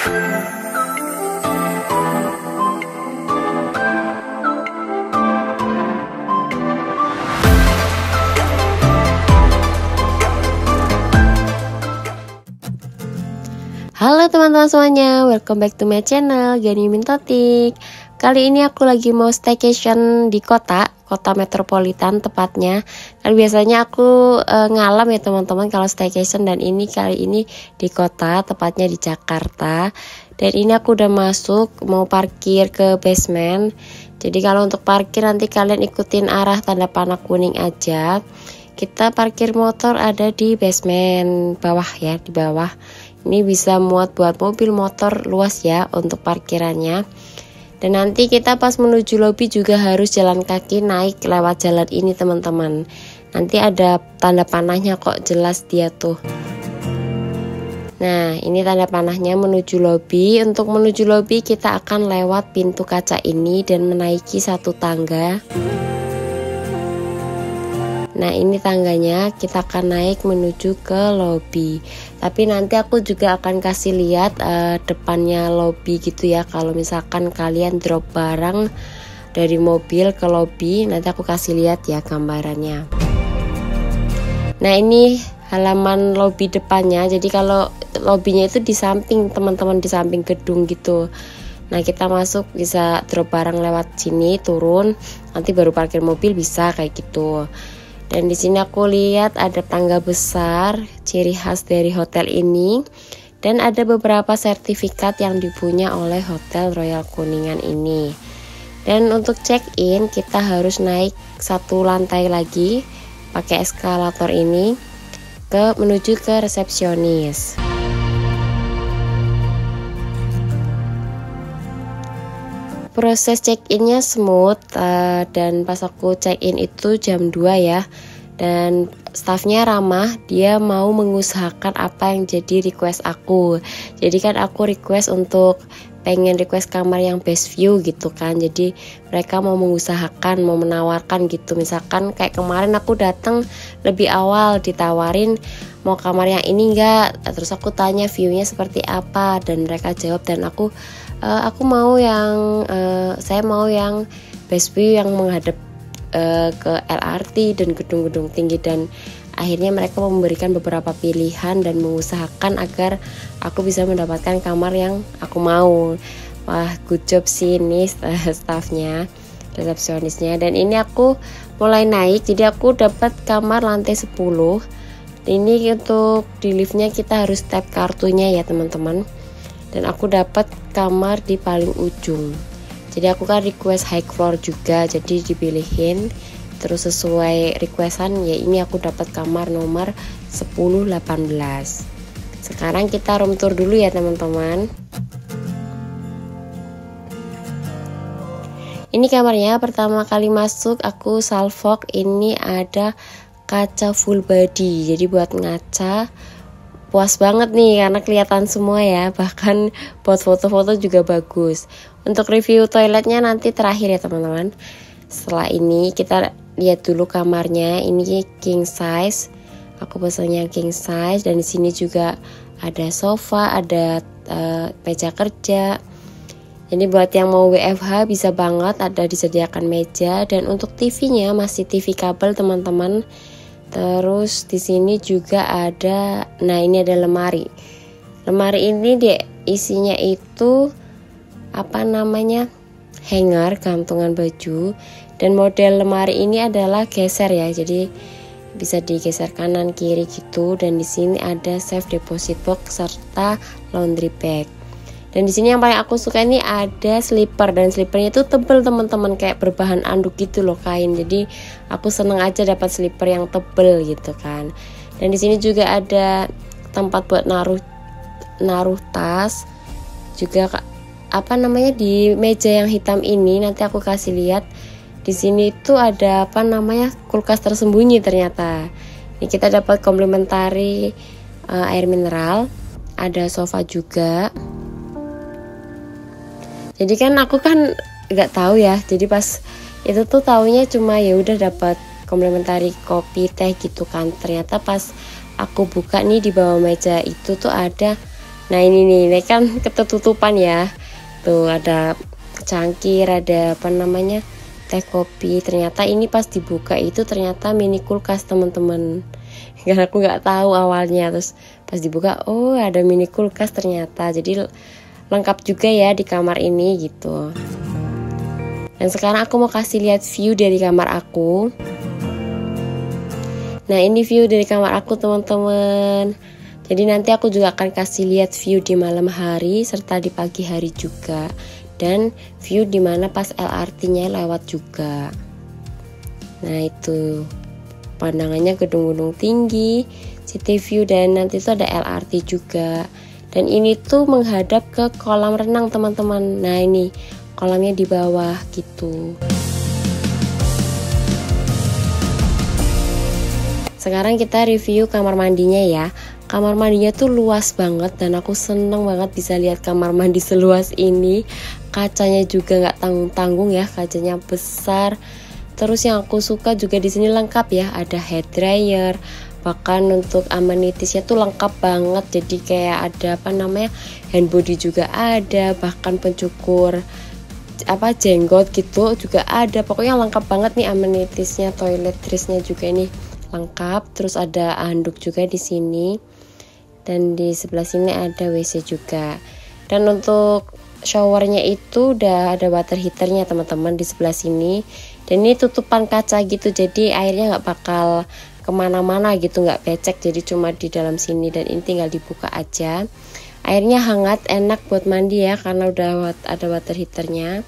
Halo teman-teman semuanya, welcome back to my channel Gani Mintotik. Kali ini aku lagi mau staycation di kota metropolitan tepatnya. Kan biasanya aku ngalam ya teman-teman kalau staycation, dan kali ini di kota, tepatnya di Jakarta. Dan ini aku udah masuk, mau parkir ke basement. Jadi kalau untuk parkir nanti kalian ikutin arah tanda panah kuning aja. Kita parkir motor ada di basement bawah ya, di bawah. Ini bisa muat buat mobil, motor, luas ya untuk parkirannya. Dan nanti kita pas menuju lobi juga harus jalan kaki naik lewat jalan ini teman-teman. Nanti ada tanda panahnya kok, jelas dia tuh. Nah, ini tanda panahnya menuju lobi. Untuk menuju lobi kita akan lewat pintu kaca ini dan menaiki satu tangga. Nah, ini tangganya, kita akan naik menuju ke lobi. Tapi nanti aku juga akan kasih lihat depannya lobi gitu ya. Kalau misalkan kalian drop barang dari mobil ke lobi, nanti aku kasih lihat ya gambarannya. Nah, ini halaman lobi depannya. Jadi kalau lobinya itu di samping teman-teman, di samping gedung gitu. Nah, kita masuk bisa drop barang lewat sini, turun, nanti baru parkir mobil bisa kayak gitu. Dan di sini aku lihat ada tangga besar, ciri khas dari hotel ini. Dan ada beberapa sertifikat yang dipunya oleh Hotel Royal Kuningan ini. Dan untuk check-in kita harus naik satu lantai lagi pakai eskalator ini menuju ke resepsionis. Proses check-innya smooth, dan pas aku check-in itu jam 2 ya. Dan staffnya ramah, dia mau mengusahakan apa yang jadi request aku. Jadi kan aku request pengen request kamar yang best view gitu kan. Jadi mereka mau mengusahakan, mau menawarkan gitu. Misalkan kayak kemarin aku datang lebih awal, ditawarin mau kamar yang ini enggak. Terus aku tanya viewnya seperti apa, dan mereka jawab, dan aku mau yang saya mau yang best view yang menghadap ke LRT dan gedung-gedung tinggi. Dan akhirnya mereka memberikan beberapa pilihan dan mengusahakan agar aku bisa mendapatkan kamar yang aku mau. Wah, good job sih ini staffnya, resepsionisnya. Dan ini aku mulai naik, jadi aku dapat kamar lantai 10. Ini untuk di liftnya kita harus tap kartunya ya teman-teman. Dan aku dapat kamar di paling ujung. Jadi aku kan request high floor juga, jadi dipilihin. Terus sesuai requestan ya, ini aku dapat kamar nomor 1018. Sekarang kita room tour dulu ya teman-teman. Ini kamarnya, pertama kali masuk aku salfok. Ini ada kaca full body, jadi buat ngaca puas banget nih karena kelihatan semua ya, bahkan buat foto-foto juga bagus. Untuk review toiletnya nanti terakhir ya teman-teman. Setelah ini kita lihat dulu kamarnya. Ini king size, aku pesannya king size. Dan di sini juga ada sofa, ada meja kerja. Ini buat yang mau WFH bisa banget, ada disediakan meja. Dan untuk TV-nya masih TV kabel teman-teman. Terus di sini juga ada, nah ini ada lemari. Lemari ini isinya itu hanger, gantungan baju. Dan model lemari ini adalah geser ya, jadi bisa digeser kanan kiri gitu. Dan di sini ada safe deposit box serta laundry bag. Dan di sini yang paling aku suka ini ada slipper, dan slippernya itu tebel teman-teman, kayak berbahan anduk gitu loh, kain. Jadi aku seneng aja dapat slipper yang tebel gitu kan. Dan di sini juga ada tempat buat naruh tas. Juga di meja yang hitam ini nanti aku kasih lihat. Di sini tuh ada kulkas tersembunyi ternyata. Ini kita dapat komplementari air mineral, ada sofa juga. Jadi kan aku nggak tahu ya. Jadi pas itu tuh taunya cuma ya udah dapat komplementari kopi teh gitu kan. Ternyata pas aku buka nih di bawah meja itu tuh ada Nah ini kan ketutupan ya. Tuh ada cangkir, ada apa namanya, teh kopi. Ternyata ini pas dibuka itu ternyata mini kulkas teman-teman. Karena aku nggak tahu awalnya, terus pas dibuka oh ada mini kulkas ternyata. Jadi lengkap juga ya di kamar ini gitu. Dan sekarang aku mau kasih lihat view dari kamar aku. Nah ini view dari kamar aku teman-teman. Jadi nanti aku juga akan kasih lihat view di malam hari serta di pagi hari juga, dan view dimana pas LRT-nya lewat juga. Nah itu pandangannya gedung-gedung tinggi, city view, dan nanti itu ada LRT juga. Dan ini tuh menghadap ke kolam renang teman-teman. Nah ini kolamnya di bawah gitu. Sekarang kita review kamar mandinya ya. Kamar mandinya tuh luas banget dan aku seneng banget bisa lihat kamar mandi seluas ini. Kacanya juga nggak tanggung-tanggung ya, kacanya besar. Terus yang aku suka juga di sini lengkap ya, ada hair dryer, bahkan untuk amenitiesnya tuh lengkap banget. Jadi kayak ada apa namanya, hand body juga ada, bahkan pencukur apa jenggot gitu juga ada. Pokoknya lengkap banget nih amenitiesnya, toiletries-nya juga ini lengkap. Terus ada handuk juga di sini. Dan di sebelah sini ada WC juga. Dan untuk showernya itu udah ada water heaternya teman-teman di sebelah sini. Dan ini tutupan kaca gitu, jadi airnya nggak bakal kemana-mana gitu, nggak becek. Jadi cuma di dalam sini, dan ini tinggal dibuka aja. Airnya hangat, enak buat mandi ya, karena udah ada water heaternya.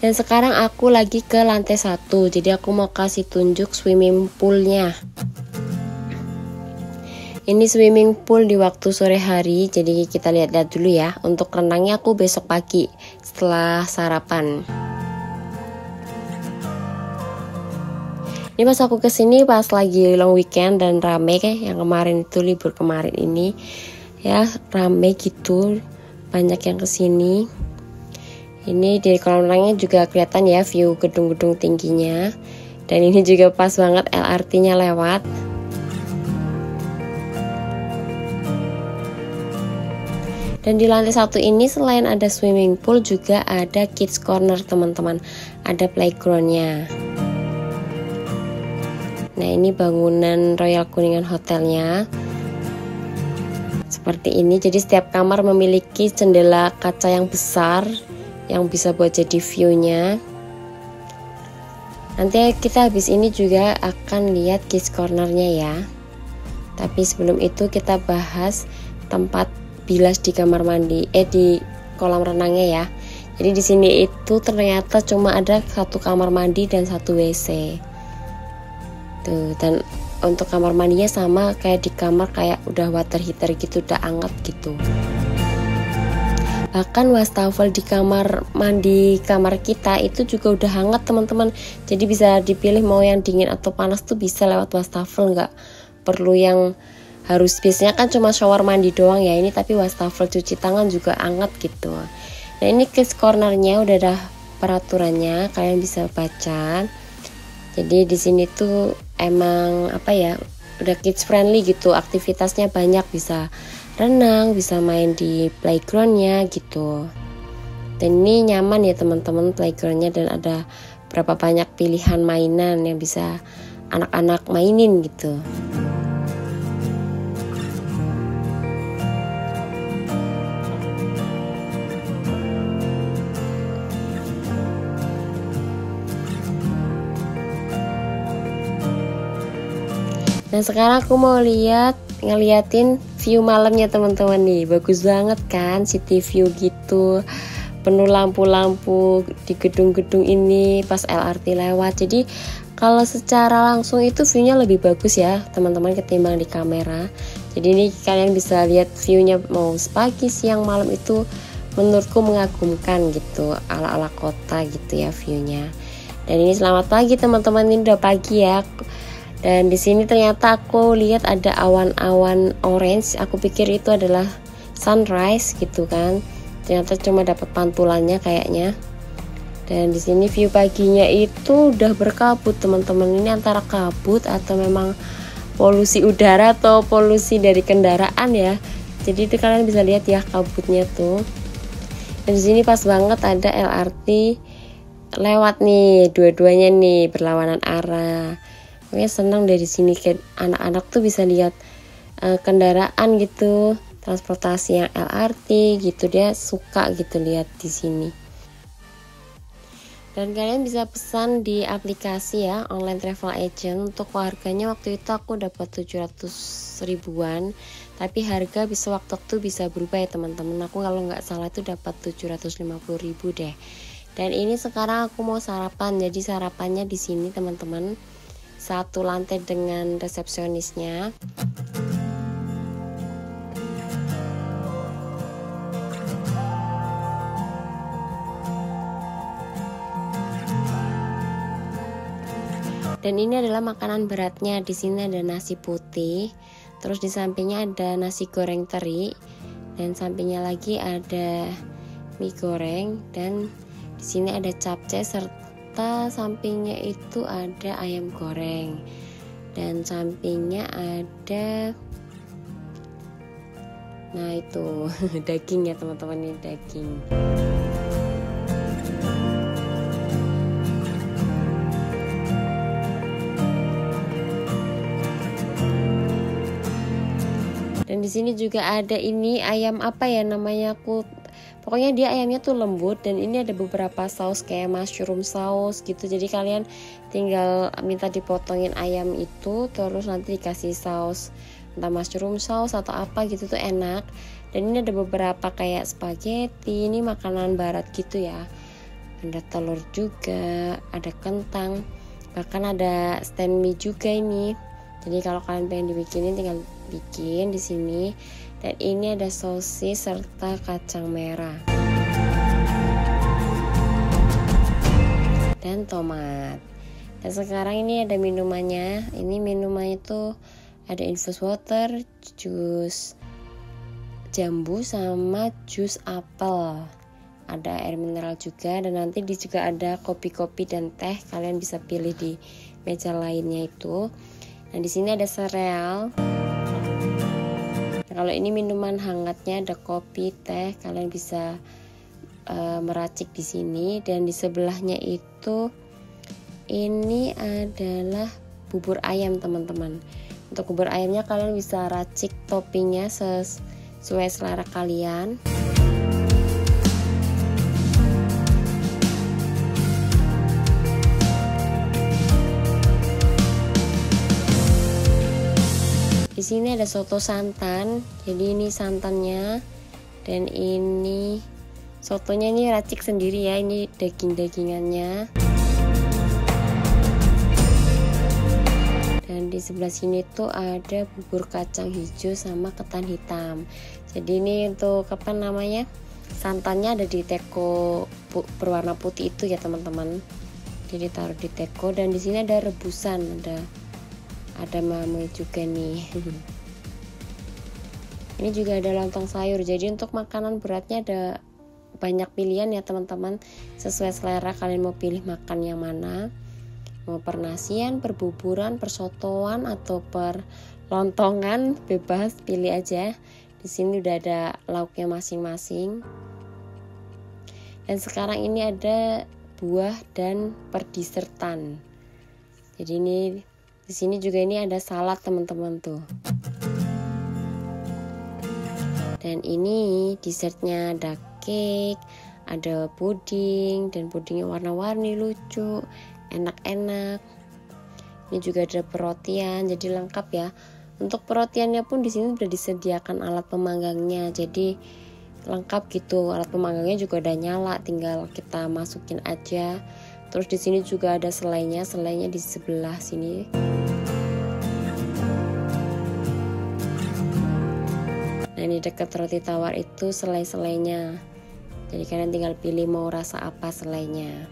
Dan sekarang aku lagi ke lantai 1. Jadi aku mau kasih tunjuk swimming poolnya. Ini swimming pool di waktu sore hari, jadi kita lihat-lihat dulu ya. Untuk renangnya aku besok pagi setelah sarapan. Ini pas aku kesini pas lagi long weekend dan rame kayak yang kemarin itu, libur kemarin ini ya, rame gitu, banyak yang kesini. Ini dari kolam renangnya juga kelihatan ya view gedung-gedung tingginya. Dan ini juga pas banget LRT-nya lewat. Dan di lantai 1 ini selain ada swimming pool juga ada kids corner teman-teman, ada playgroundnya. Nah ini bangunan Royal Kuningan Hotelnya seperti ini. Jadi setiap kamar memiliki jendela kaca yang besar yang bisa buat jadi view-nya. Nanti kita habis ini juga akan lihat kids corner-nya ya. Tapi sebelum itu kita bahas tempat bilas di kamar mandi, di kolam renangnya ya. Jadi di sini itu ternyata cuma ada 1 kamar mandi dan 1 WC. Tuh, dan untuk kamar mandinya sama kayak di kamar, kayak udah water heater gitu, udah anget gitu. Bahkan wastafel di kamar mandi kamar kita itu juga udah hangat teman-teman. Jadi bisa dipilih mau yang dingin atau panas tuh bisa lewat wastafel, nggak perlu yang harus, biasanya kan cuma shower mandi doang ya ini, tapi wastafel cuci tangan juga anget gitu. Nah ini kids cornernya udah ada peraturannya, kalian bisa baca. Jadi di sini tuh emang apa ya, udah kids friendly gitu, aktivitasnya banyak, bisa renang, bisa main di playgroundnya gitu. Dan ini nyaman ya teman-teman playgroundnya, dan ada berapa banyak pilihan mainan yang bisa anak-anak mainin gitu. Nah sekarang aku mau ngeliatin view malamnya teman-teman nih. Bagus banget kan, city view gitu, penuh lampu-lampu di gedung-gedung ini pas LRT lewat. Jadi kalau secara langsung itu viewnya lebih bagus ya teman-teman ketimbang di kamera. Jadi ini kalian bisa lihat viewnya mau pagi, siang, malam, itu menurutku mengagumkan gitu, ala-ala kota gitu ya viewnya. Dan ini selamat pagi teman-teman, ini udah pagi ya. Dan di sini ternyata aku lihat ada awan-awan orange. Aku pikir itu adalah sunrise gitu kan. Ternyata cuma dapat pantulannya kayaknya. Dan di sini view paginya itu udah berkabut teman-teman. Ini antara kabut atau memang polusi udara atau polusi dari kendaraan ya. Jadi itu kalian bisa lihat ya kabutnya tuh. Dan di sini pas banget ada LRT lewat nih, dua-duanya nih berlawanan arah. Pokoknya senang dari sini, kayak anak-anak tuh bisa lihat kendaraan gitu, transportasi yang LRT gitu, dia suka gitu lihat di sini. Dan kalian bisa pesan di aplikasi ya, online travel agent. Untuk harganya waktu itu aku dapat 700 ribuan, tapi harga bisa waktu bisa berubah ya teman-teman. Aku kalau nggak salah itu dapat 750 ribu deh. Dan ini sekarang aku mau sarapan, jadi sarapannya di sini teman-teman, satu lantai dengan resepsionisnya. Dan ini adalah makanan beratnya. Di sini ada nasi putih, terus di sampingnya ada nasi goreng teri, dan sampingnya lagi ada mie goreng, dan di sini ada capcay, serta sampingnya itu ada ayam goreng, dan sampingnya ada, nah itu daging ya teman-teman, ini daging. Dan di sini juga ada ini ayam apa ya namanya, aku pokoknya dia ayamnya tuh lembut, dan ini ada beberapa saus kayak mushroom saus gitu. Jadi kalian tinggal minta dipotongin ayam itu, terus nanti dikasih saus entah mushroom saus atau apa gitu, tuh enak. Dan ini ada beberapa kayak spaghetti, ini makanan barat gitu ya. Ada telur juga, ada kentang, bahkan ada stand mie juga ini. Jadi kalau kalian pengen dibikinin tinggal bikin di sini. Dan ini ada sosis serta kacang merah dan tomat. Dan sekarang ini ada minumannya. Ini minumannya tuh ada infus water, jus jambu, sama jus apel. Ada air mineral juga, dan nanti juga ada kopi-kopi dan teh. Kalian bisa pilih di meja lainnya itu. Nah di sini ada sereal. Nah, kalau ini minuman hangatnya ada kopi, teh, kalian bisa meracik di sini. Dan di sebelahnya itu ini adalah bubur ayam teman-teman. Untuk bubur ayamnya kalian bisa racik toppingnya sesuai selera kalian. Di sini ada soto santan, jadi ini santannya, dan ini sotonya ini racik sendiri ya, ini daging-dagingannya. Dan di sebelah sini tuh ada bubur kacang hijau sama ketan hitam. Jadi ini untuk apa namanya, santannya ada di teko berwarna putih itu ya teman-teman. Jadi taruh di teko. Dan di sini ada rebusan, ada mame juga nih. Ini juga ada lontong sayur. Jadi untuk makanan beratnya ada banyak pilihan ya teman-teman, sesuai selera kalian mau pilih makan yang mana. Mau pernasian, perbuburan, persotoan, atau perlontongan, bebas pilih aja. Di sini udah ada lauknya masing-masing. Dan sekarang ini ada buah dan perdisertan. Jadi ini di sini juga ini ada salad teman-teman tuh. Dan ini dessertnya ada cake, ada puding, dan pudingnya warna-warni lucu, enak-enak. Ini juga ada perotian, jadi lengkap ya. Untuk perotiannya pun di sini sudah disediakan alat pemanggangnya, jadi lengkap gitu. Alat pemanggangnya juga udah nyala, tinggal kita masukin aja. Terus di sini juga ada selainya di sebelah sini. Nah ini dekat roti tawar itu selai-selainya. Jadi kalian tinggal pilih mau rasa apa selainya.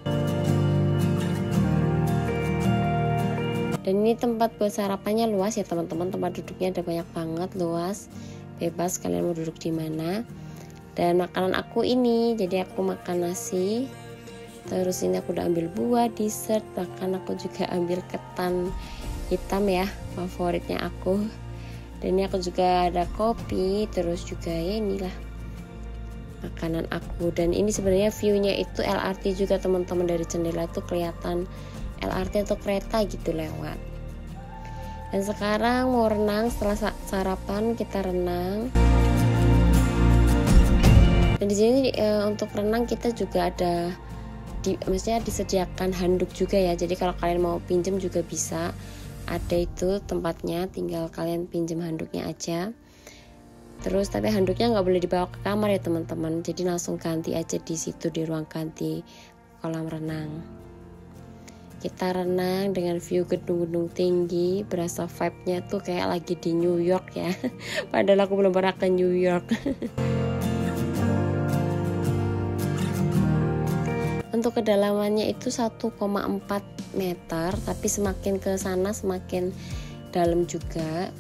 Dan ini tempat buat sarapannya luas ya teman-teman. Tempat duduknya ada banyak banget, luas, bebas kalian mau duduk di mana. Dan makanan aku ini, jadi aku makan nasi. Terus ini aku udah ambil buah, dessert, bahkan aku juga ambil ketan hitam ya, favoritnya aku. Dan ini aku juga ada kopi, terus juga ya inilah makanan aku. Dan ini sebenarnya viewnya itu LRT juga teman-teman, dari jendela tuh kelihatan LRT atau kereta gitu lewat. Dan sekarang mau renang, setelah sarapan kita renang. Dan di sini untuk renang kita juga ada maksudnya disediakan handuk juga ya. Jadi kalau kalian mau pinjem juga bisa, ada itu tempatnya, tinggal kalian pinjem handuknya aja. Terus tapi handuknya nggak boleh dibawa ke kamar ya teman-teman, jadi langsung ganti aja di situ di ruang ganti kolam renang. Kita renang dengan view gedung-gedung tinggi, berasa vibe-nya tuh kayak lagi di New York ya. Padahal aku belum pernah ke New York. Untuk kedalamannya itu 1,4 meter, tapi semakin ke sana semakin dalam juga.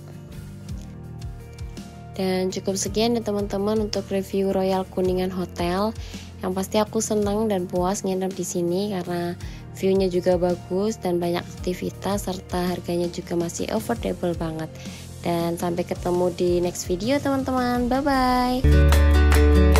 Dan cukup sekian ya teman-teman untuk review Royal Kuningan Hotel. Yang pasti aku senang dan puas nginep di sini karena view-nya juga bagus dan banyak aktivitas, serta harganya juga masih affordable banget. Dan sampai ketemu di next video teman-teman. Bye bye.